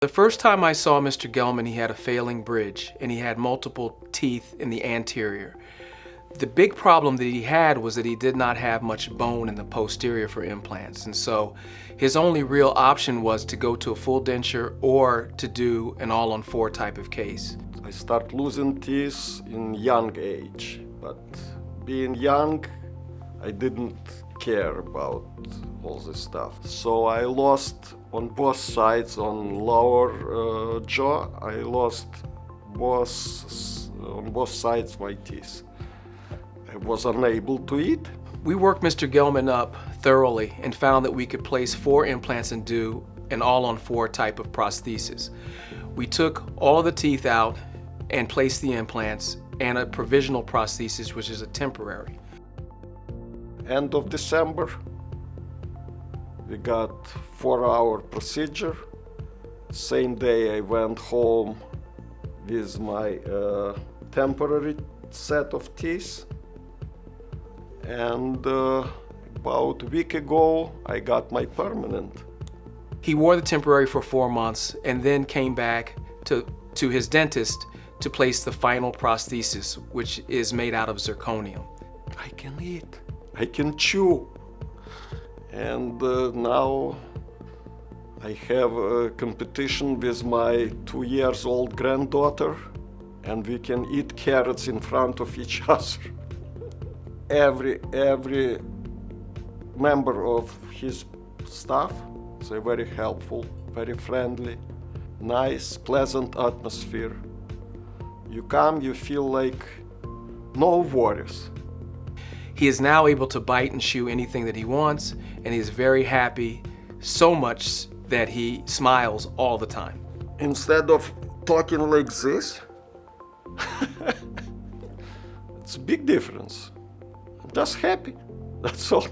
The first time I saw Mr. Gilman, he had a failing bridge and he had multiple teeth in the anterior. The big problem that he had was that he did not have much bone in the posterior for implants, and so his only real option was to go to a full denture or to do an all-on-4 type of case. I start losing teeth in young age, but being young, I didn't care about all this stuff. So I lost on both sides, on lower jaw, I lost on both sides my teeth. I was unable to eat. We worked Mr. Gilman up thoroughly and found that we could place 4 implants and do an all-on-4 type of prosthesis. We took all of the teeth out and placed the implants and a provisional prosthesis, which is a temporary. End of December, we got 4-hour procedure. Same day I went home with my temporary set of teeth. And about a week ago, I got my permanent. He wore the temporary for 4 months and then came back to his dentist to place the final prosthesis, which is made out of zirconium. I can eat, I can chew. And now I have a competition with my 2-year-old granddaughter, and we can eat carrots in front of each other. Every member of his staff, they're very helpful, very friendly, nice, pleasant atmosphere. You come, you feel like no worries. He is now able to bite and chew anything that he wants, and he is very happy, so much that he smiles all the time. Instead of talking like this, it's a big difference. I'm just happy, that's all.